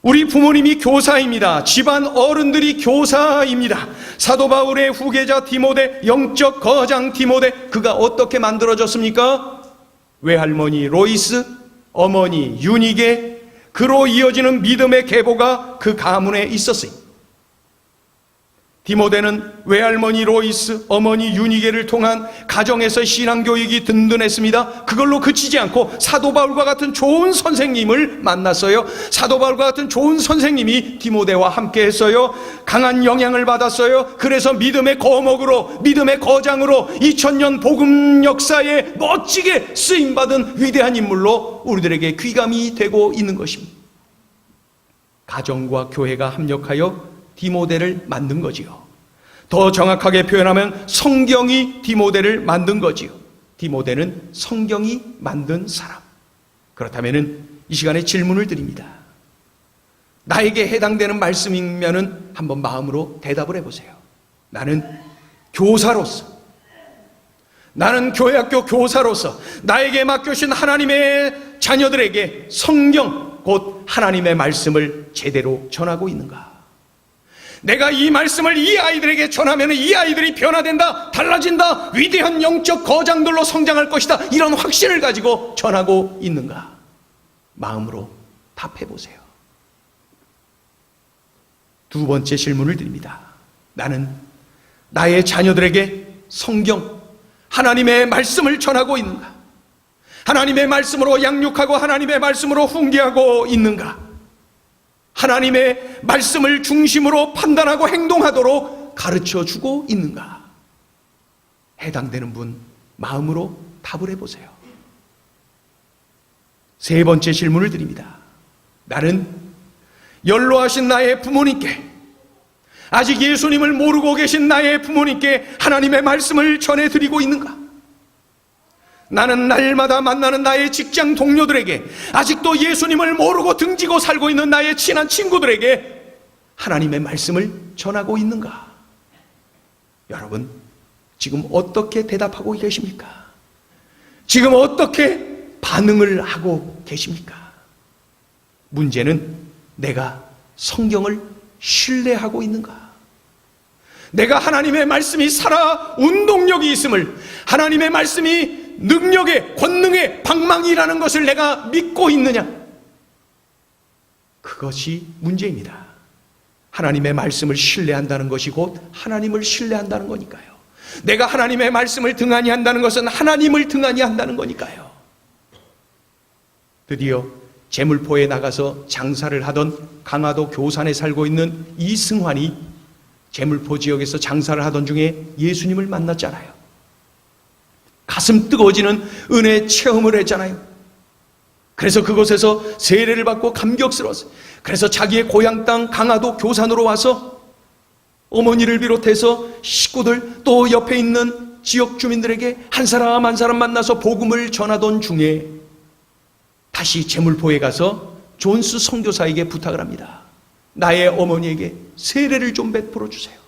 우리 부모님이 교사입니다. 집안 어른들이 교사입니다. 사도 바울의 후계자 디모데, 영적 거장 디모데, 그가 어떻게 만들어졌습니까? 외할머니 로이스, 어머니 유니게, 그로 이어지는 믿음의 계보가 그 가문에 있었으니 디모데는 외할머니 로이스, 어머니 유니게를 통한 가정에서 신앙교육이 든든했습니다. 그걸로 그치지 않고 사도 바울과 같은 좋은 선생님을 만났어요. 사도 바울과 같은 좋은 선생님이 디모데와 함께 했어요. 강한 영향을 받았어요. 그래서 믿음의 거목으로, 믿음의 거장으로 2000년 복음 역사에 멋지게 쓰임받은 위대한 인물로 우리들에게 귀감이 되고 있는 것입니다. 가정과 교회가 합력하여 디모데를 만든 거지요. 더 정확하게 표현하면 성경이 디모데를 만든 거지요. 디모데는 성경이 만든 사람. 그렇다면 이 시간에 질문을 드립니다. 나에게 해당되는 말씀이면 한번 마음으로 대답을 해보세요. 나는 교사로서, 나는 교회학교 교사로서 나에게 맡겨주신 하나님의 자녀들에게 성경, 곧 하나님의 말씀을 제대로 전하고 있는가? 내가 이 말씀을 이 아이들에게 전하면 이 아이들이 변화된다, 달라진다, 위대한 영적 거장들로 성장할 것이다, 이런 확신을 가지고 전하고 있는가? 마음으로 답해보세요. 두 번째 질문을 드립니다. 나는 나의 자녀들에게 성경, 하나님의 말씀을 전하고 있는가? 하나님의 말씀으로 양육하고 하나님의 말씀으로 훈계하고 있는가? 하나님의 말씀을 중심으로 판단하고 행동하도록 가르쳐주고 있는가? 해당되는 분 마음으로 답을 해보세요. 세 번째 질문을 드립니다. 나는 연로하신 나의 부모님께, 아직 예수님을 모르고 계신 나의 부모님께 하나님의 말씀을 전해드리고 있는가? 나는 날마다 만나는 나의 직장 동료들에게, 아직도 예수님을 모르고 등지고 살고 있는 나의 친한 친구들에게 하나님의 말씀을 전하고 있는가? 여러분, 지금 어떻게 대답하고 계십니까? 지금 어떻게 반응을 하고 계십니까? 문제는 내가 성경을 신뢰하고 있는가? 내가 하나님의 말씀이 살아 운동력이 있음을, 하나님의 말씀이 능력의, 권능의 방망이라는 것을 내가 믿고 있느냐? 그것이 문제입니다. 하나님의 말씀을 신뢰한다는 것이 곧 하나님을 신뢰한다는 거니까요. 내가 하나님의 말씀을 등한히 한다는 것은 하나님을 등한히 한다는 거니까요. 드디어 제물포에 나가서 장사를 하던 강화도 교산에 살고 있는 이승환이 제물포 지역에서 장사를 하던 중에 예수님을 만났잖아요. 가슴 뜨거워지는 은혜 체험을 했잖아요. 그래서 그곳에서 세례를 받고 감격스러웠어요. 그래서 자기의 고향 땅 강화도 교산으로 와서 어머니를 비롯해서 식구들, 또 옆에 있는 지역 주민들에게 한 사람 한 사람 만나서 복음을 전하던 중에 다시 제물포에 가서 존스 선교사에게 부탁을 합니다. 나의 어머니에게 세례를 좀 베풀어 주세요.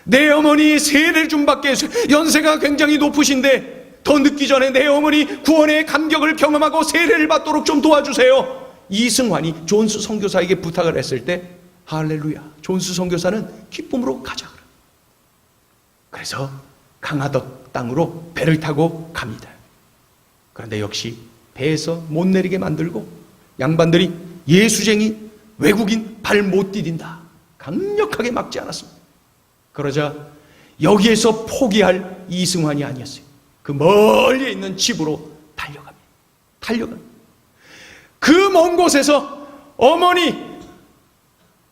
내 어머니 세례를 좀 받게 해주세요. 연세가 굉장히 높으신데 더 늦기 전에 내 어머니 구원의 감격을 경험하고 세례를 받도록 좀 도와주세요. 이승환이 존스 선교사에게 부탁을 했을 때 할렐루야, 존스 선교사는 기쁨으로 가자. 그래서 강화도 땅으로 배를 타고 갑니다. 그런데 역시 배에서 못 내리게 만들고 양반들이 예수쟁이 외국인 발 못 디딘다 강력하게 막지 않았습니다. 그러자 여기에서 포기할 이승환이 아니었어요. 그 멀리 있는 집으로 달려갑니다. 그 먼 곳에서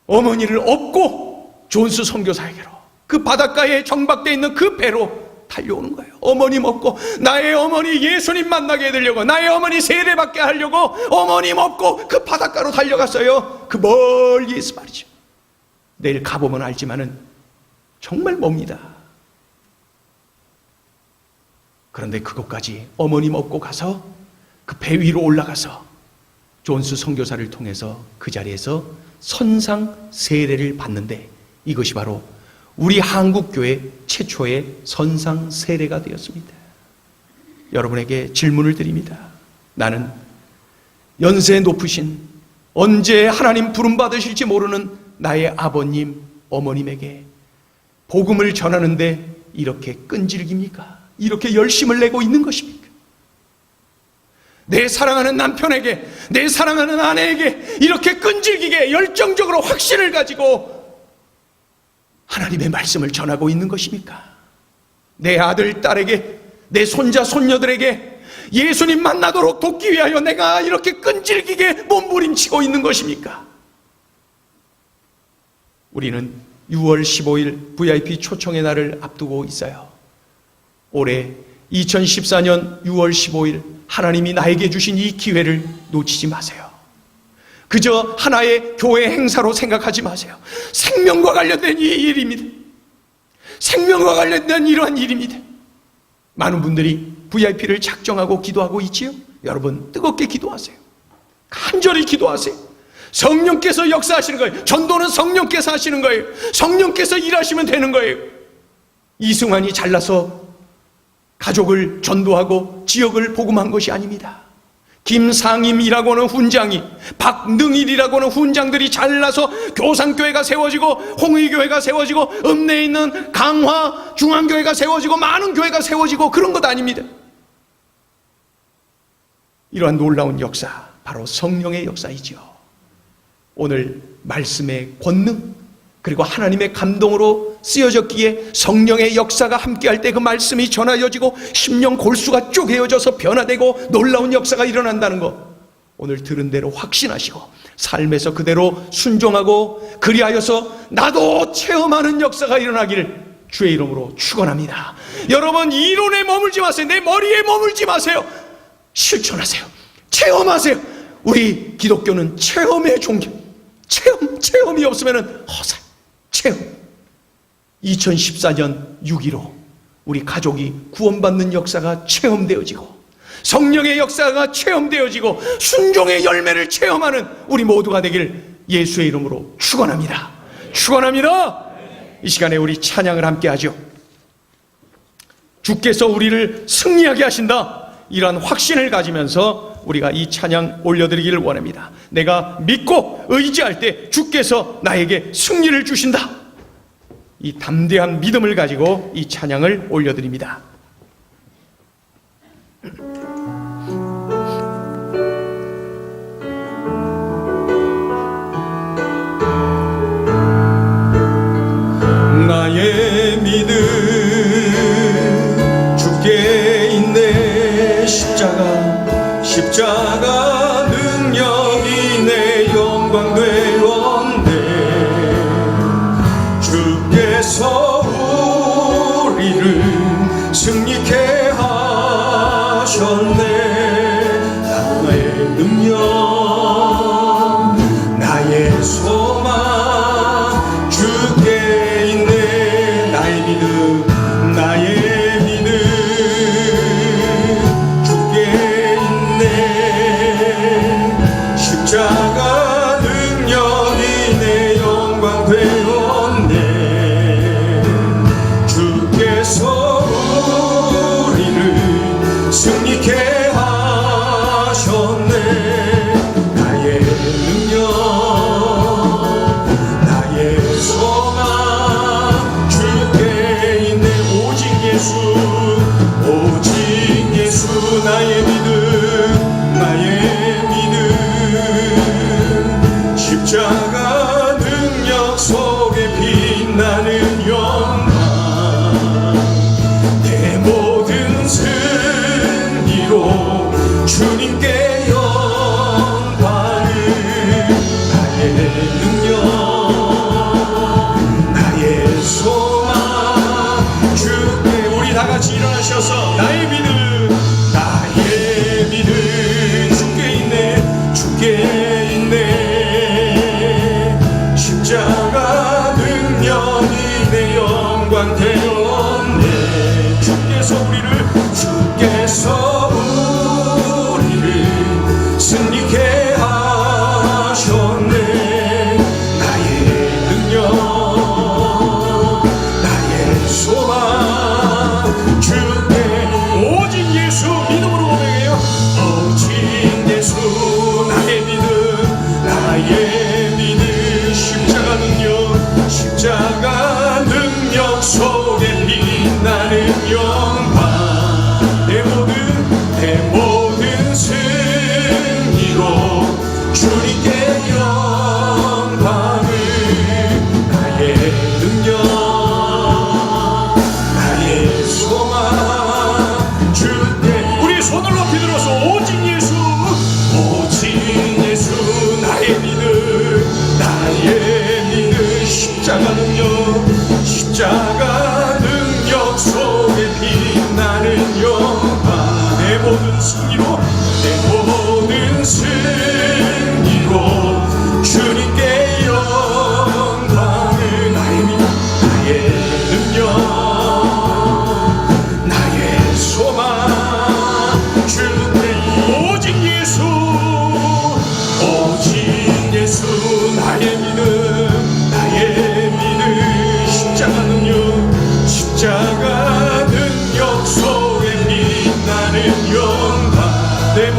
어머니를 업고 존스 선교사에게로, 그 바닷가에 정박되어 있는 그 배로 달려오는 거예요. 어머님 업고, 나의 어머니 예수님 만나게 해드리려고, 나의 어머니 세례받게 하려고 어머님 업고 그 바닷가로 달려갔어요. 그 멀리 있어 말이죠. 내일 가보면 알지만은 정말 멉니다. 그런데 그곳까지 어머님 업고 가서 그 배 위로 올라가서 존스 선교사를 통해서 그 자리에서 선상 세례를 받는데, 이것이 바로 우리 한국교회 최초의 선상 세례가 되었습니다. 여러분에게 질문을 드립니다. 나는 연세 높으신, 언제 하나님 부름 받으실지 모르는 나의 아버님, 어머님에게 복음을 전하는데 이렇게 끈질깁니까? 이렇게 열심을 내고 있는 것입니까? 내 사랑하는 남편에게, 내 사랑하는 아내에게 이렇게 끈질기게 열정적으로 확신을 가지고 하나님의 말씀을 전하고 있는 것입니까? 내 아들, 딸에게, 내 손자, 손녀들에게 예수님 만나도록 돕기 위하여 내가 이렇게 끈질기게 몸부림치고 있는 것입니까? 우리는 6월 15일 VIP 초청의 날을 앞두고 있어요. 올해 2014년 6월 15일 하나님이 나에게 주신 이 기회를 놓치지 마세요. 그저 하나의 교회 행사로 생각하지 마세요. 생명과 관련된 이 일입니다. 생명과 관련된 이러한 일입니다. 많은 분들이 VIP를 작정하고 기도하고 있지요. 여러분 뜨겁게 기도하세요. 간절히 기도하세요. 성령께서 역사하시는 거예요. 전도는 성령께서 하시는 거예요. 성령께서 일하시면 되는 거예요. 이승환이 잘나서 가족을 전도하고 지역을 복음한 것이 아닙니다. 김상임이라고 하는 훈장이, 박능일이라고 하는 훈장들이 잘나서 교산교회가 세워지고 홍의교회가 세워지고 읍내에 있는 강화 중앙교회가 세워지고 많은 교회가 세워지고 그런 것 아닙니다. 이러한 놀라운 역사, 바로 성령의 역사이죠. 오늘 말씀의 권능, 그리고 하나님의 감동으로 쓰여졌기에 성령의 역사가 함께할 때 그 말씀이 전하여지고 심령 골수가 쪼개어져서 변화되고 놀라운 역사가 일어난다는 것, 오늘 들은 대로 확신하시고 삶에서 그대로 순종하고 그리하여서 나도 체험하는 역사가 일어나기를 주의 이름으로 축원합니다. 여러분 이론에 머물지 마세요. 내 머리에 머물지 마세요. 실천하세요. 체험하세요. 우리 기독교는 체험의 종교. 체험이 없으면 허살. 체험. 2014년 6.15 우리 가족이 구원받는 역사가 체험되어지고 성령의 역사가 체험되어지고 순종의 열매를 체험하는 우리 모두가 되길 예수의 이름으로 축원합니다. 축원합니다. 이 시간에 우리 찬양을 함께 하죠. 주께서 우리를 승리하게 하신다, 이러한 확신을 가지면서 우리가 이 찬양 올려드리기를 원합니다. 내가 믿고 의지할 때 주께서 나에게 승리를 주신다, 이 담대한 믿음을 가지고 이 찬양을 올려드립니다. 나의 믿음 주께 있네. 십자가 능력이 내 영광 되었네. 주께서 우리를 승리케 하셨네. 나의 능력, 나의 소망 주께 있네. 나의 믿음, 나의 믿음 주께 있네. 십자가 능력이 내 영광 되었네. 주께서 우리를 승리케 하셨네. 나의 능력, 나의 소망 주께 있네. 오직 예수, 오직 예수. 나의 믿음, 나의 믿음 십자가 능력 속에 빛나는 영광. 내 모든 승리로 주님께 영광을. 나의 능력, 나의 소망 주께. 우리 다 같이 일어나셔서 나의 믿음, 나의 믿음 주께 있네. 주께 있네. 십자가 능력이 내 영광 되었네. 주께서 우리를 승리케 하셨네. 나의 능력, 소망 주께 오직 예수 믿음으로 고백해요. 오직 예수 나의 믿음 나의 믿음 십자가 능력 속에 빛나는 영광 내 모든 승리로 주님께 영광을 나의 능력 나의 소망 주께 우리 손을 높이 들어서 오직 예수 나의 믿음 십자가 능력 속에 빛나는 영광 내 모든 승리로 주님께 영광을 나의 믿음 나의 능력 나의 소망 주께 오직 예수 나의 믿음 십자가 능력 속에 빛나는 영광 내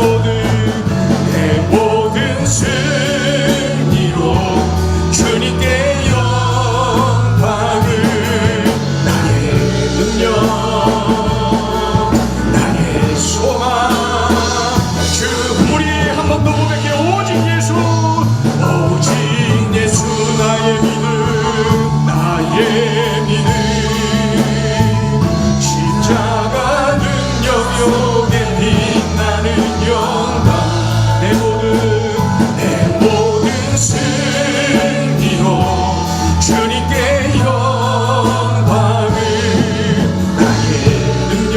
모든 승리로 주님께 영광을 나의 능력 나의 소망 주 우리 한 번 더 고백해 오직 예수 나의 믿음 십자가 능력 속에 빛나는 영광 내 모든 승리로 주님께 영광을 나의 능력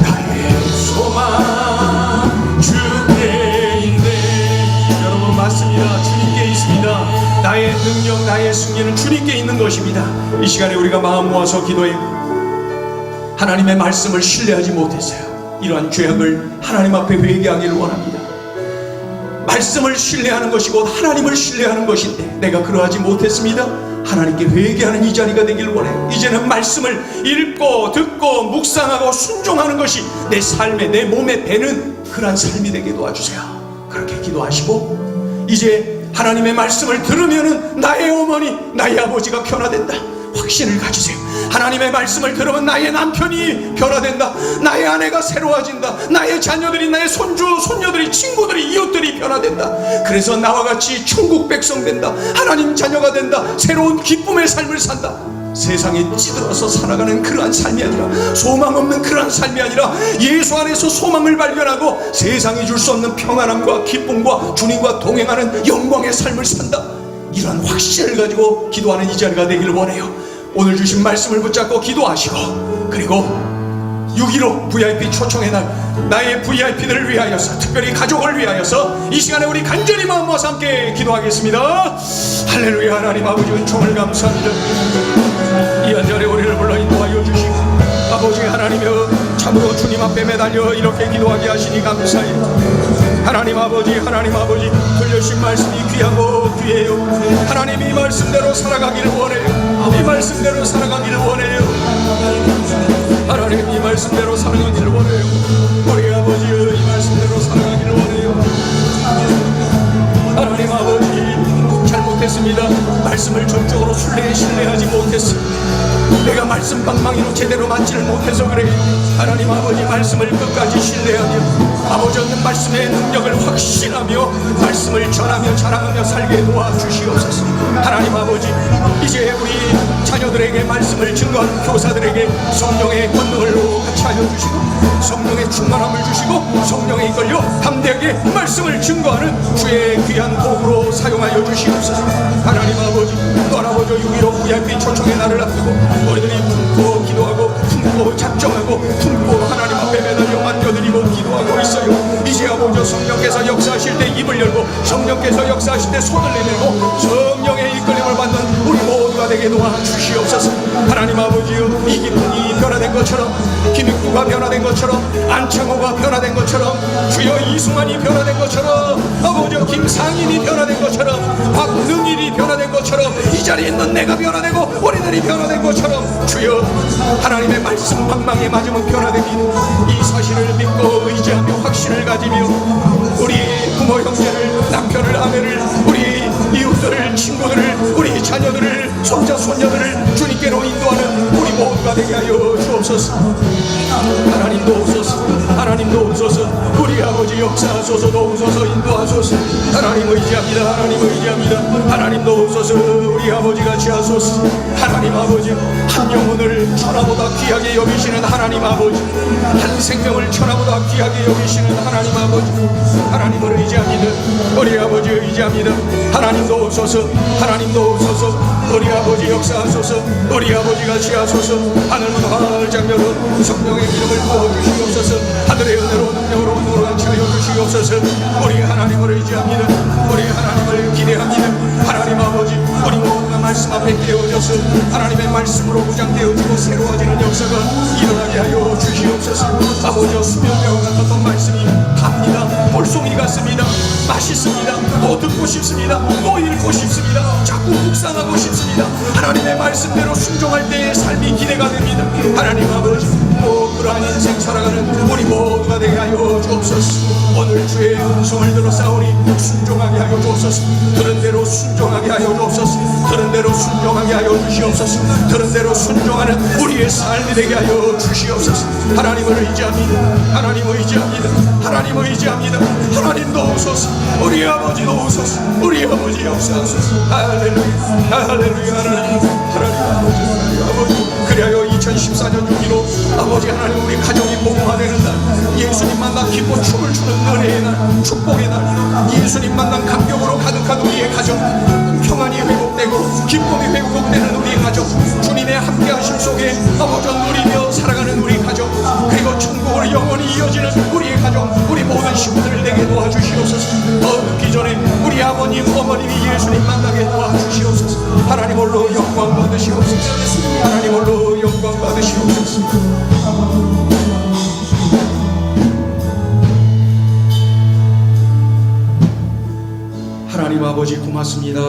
나의 소망 주께 있네. 여러분 맞습니다. 주님께 있습니다. 나의 능력 나의 승리는 주님께 있는 것입니다. 이 시간에 우리가 마음 모아서 기도해 하나님의 말씀을 신뢰하지 못했어요. 이러한 죄악을 하나님 앞에 회개하기를 원합니다. 말씀을 신뢰하는 것이 곧 하나님을 신뢰하는 것인데 내가 그러하지 못했습니다. 하나님께 회개하는 이 자리가 되기를 원해요. 이제는 말씀을 읽고 듣고 묵상하고 순종하는 것이 내 삶에 내 몸에 배는 그러한 삶이 되게 도와주세요. 그렇게 기도하시고 이제 하나님의 말씀을 들으면은 나의 어머니 나의 아버지가 변화된다 확신을 가지세요. 하나님의 말씀을 들으면 나의 남편이 변화된다. 나의 아내가 새로워진다. 나의 자녀들이 나의 손주 손녀들이 친구들이 이웃들이 변화된다. 그래서 나와 같이 천국 백성 된다. 하나님 자녀가 된다. 새로운 기쁨의 삶을 산다. 세상에 찌들어서 살아가는 그러한 삶이 아니라 소망 없는 그러한 삶이 아니라 예수 안에서 소망을 발견하고 세상이 줄 수 없는 평안함과 기쁨과 주님과 동행하는 영광의 삶을 산다. 이러한 확신을 가지고 기도하는 이 자리가 되기를 원해요. 오늘 주신 말씀을 붙잡고 기도하시고 그리고 6.15 VIP 초청의 날 나의 VIP들을 위하여서 특별히 가족을 위하여서 이 시간에 우리 간절히 마음 모아서 함께 기도하겠습니다. 할렐루야. 하나님 아버지 은총을 감사합니다. 이 한절에 우리를 불러 인도하여 주시고 아버지 하나님여 참으로 주님 앞에 매달려 이렇게 기도하게 하시니 감사해요. 하나님 아버지 들려주신 말씀이 귀하고 귀해요. 하나님 이 말씀대로 살아가기를 원해요. 이 말씀대로 살아가기를 원해요. 하나님 이 말씀대로 살아가기를 원해요. 우리 아버지여 이 말씀대로 살아가기를 원해요. 하나님 아버지 잘못했습니다. 말씀을 전적으로 신뢰하지 못했습니다. 내가 말씀 방망이로 제대로 맞지를 못해서 그래요. 하나님 아버지 말씀을 끝까지 신뢰하며 아버지 얻는 말씀의 능력을 확신하며 말씀을 전하며 자랑하며 살게 도와주시옵소서. 하나님 아버지 이제 우리 자녀들에게 말씀을 증거하는 교사들에게 성령의 권능을 같이 하여 주시고 성령의 충만함을 주시고 성령에 이끌려 담대하게 말씀을 증거하는 주의 귀한 도구로 사용하여 주시옵소서. 하나님 아버지 또한 아버지 6.15 VIP 초청의 날을 앞두고 우리들이 품고 기도하고 품고 작정하고 품고 하나님 앞에 매달려 맡겨드리고 기도하고 있어요. 이제 아버지 성령께서 역사하실 때 입을 열고 성령께서 역사하실 때 손을 내밀고 성령의 이끌림을 받는 우리 모두가 변화되게 도와주시옵소서. 하나님 아버지여, 이기통이 변화된 것처럼, 김익두가 변화된 것처럼, 안창호가 변화된 것처럼, 주여 이승환이 변화된 것처럼, 아버지여 김상인이 변화된 것처럼, 박능일이 변화된 것처럼, 이 자리에 있는 내가 변화되고 우리들이 변화된 것처럼, 주여 하나님의 말씀 방망이에 맞으면 변화됩니다. 이 사실을 믿고 의지하며 확신을 가지며 우리 부모 형제를, 남편을, 아내를, 우리 이웃들을, 친구들을, 우리 자녀들을, 손자 손녀들을 주님께로 인도하는 우리 모두가 되게 하여 주옵소서. 하나님도 오소서, 하나님도 오소서. 우리 아버지 역사하소서, 도우소서, 인도하소서. 하나님 의지합니다, 하나님 의지합니다. 하나님도 오소서, 우리 아버지 같이 하소서. 하나님 아버지, 한 영혼을 천하보다 귀하게 여기시는 하나님 아버지, 한 생명을 천하보다 귀하게 여기시는 하나님 아버지, 하나님을 의지합니다. 우리 아버지 의지합니다. 하나님도 오소서, 하나님도 오소서. 우리 아버지 역사하소서, 우리 아버지 같이 하소서. 하늘문 활짝 열어 성령의 기름을 부어주시옵소서. 하늘의 은혜로 능력으로 노랗게 하여 주시옵소서. 우리 하나님을 의지합니다. 우리 하나님을 기대합니다. 하나님 아버지, 우리 모두가 말씀 앞에 깨어져서 하나님의 말씀으로 무장되어지고 새로워지는 역사가 일어나게 하여 주시옵소서. 아버지, 수면대와 같았던 말씀이 갑니다. 볼송이 같습니다. 맛있습니다. 또 듣고 싶습니다. 또 읽고 싶습니다. 자꾸 묵상하고 싶습니다. 하나님의 말씀대로 순종할 때의 삶이 기대가 됩니다. 하나님 아버지, 그러한 인생 살아가는 우리 모두가 되게 하여 주옵소서. 오늘 주의 음성을 들어 싸우니 순종하게 하여 주옵소서. 들은 대로 순종하게 하여 주옵소서. 들은 대로 순종하게 하여 주시옵소서. 들은 대로 순종하는 우리의 삶이 되게 하여 주시옵소서. 하나님을 의지합니다. 하나님을 의지합니다. 하나님을 의지합니다. 하나님도 오소서. 우리 아버지도 오소서. 우리 아버지 역사하소서. 할렐루야, 할렐루야. 하나님 아버지, 아버지. 그리하여 2014년 6.15 아버지 하나님, 우리 가정이 복음화되는 날, 예수님 만나 기뻐 춤을 추는 은혜의 날, 축복의 날, 예수님 만난 감격으로 가득한 우리의 가정, 평안이 회복되고 기쁨이 회복되는 우리의 가정, 주님의 함께하심 속에 아버지 누리며 살아가는 우리 가정, 그리고 천국으로 영원히 이어지는 우리의 가정, 우리 모든 식구들을 내게 도와주시옵소서. 더 늦기 전에 우리 아버님, 어머님이 예수님 만나게 도와주시옵소서. 하나님 홀로 영광 받으시옵소서. 하나님 홀로 영광 받으시옵소서. 하나님 아버지 고맙습니다.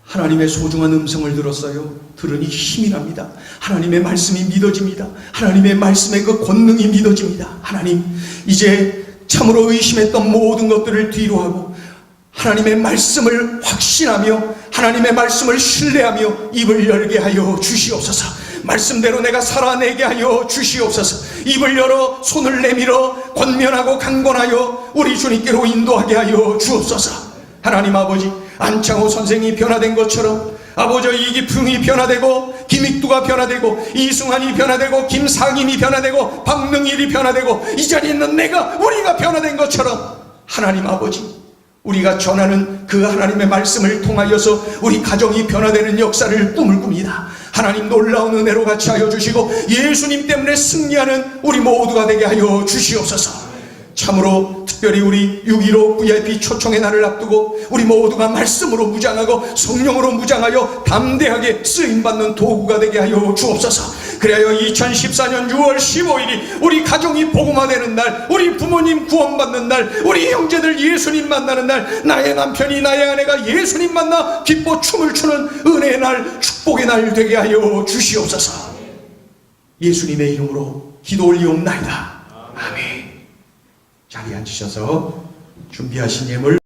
하나님의 소중한 음성을 들었어요. 들으니 힘이 납니다. 하나님의 말씀이 믿어집니다. 하나님의 말씀의 그 권능이 믿어집니다. 하나님, 이제 참으로 의심했던 모든 것들을 뒤로 하고 하나님의 말씀을 확신하며 하나님의 말씀을 신뢰하며 입을 열게 하여 주시옵소서. 말씀대로 내가 살아내게 하여 주시옵소서. 입을 열어 손을 내밀어 권면하고 강권하여 우리 주님께로 인도하게 하여 주옵소서. 하나님 아버지, 안창호 선생이 변화된 것처럼 아버지, 이기풍이 변화되고 김익두가 변화되고 이승환이 변화되고 김상인이 변화되고 박능일이 변화되고 이 자리에 있는 내가, 우리가 변화된 것처럼 하나님 아버지, 우리가 전하는 그 하나님의 말씀을 통하여서 우리 가정이 변화되는 역사를 꿈을 꿉니다. 하나님 놀라운 은혜로 같이 하여 주시고 예수님 때문에 승리하는 우리 모두가 되게 하여 주시옵소서. 참으로 특별히 우리 6.15 VIP 초청의 날을 앞두고 우리 모두가 말씀으로 무장하고 성령으로 무장하여 담대하게 쓰임받는 도구가 되게 하여 주옵소서. 그래야 2014년 6월 15일이 우리 가정이 복음화되는 날, 우리 부모님 구원받는 날, 우리 형제들 예수님 만나는 날, 나의 남편이, 나의 아내가 예수님 만나 기뻐 춤을 추는 은혜의 날, 축복의 날 되게 하여 주시옵소서. 예수님의 이름으로 기도 올리옵나이다. 아멘. 자리에 앉으셔서 준비하신 예물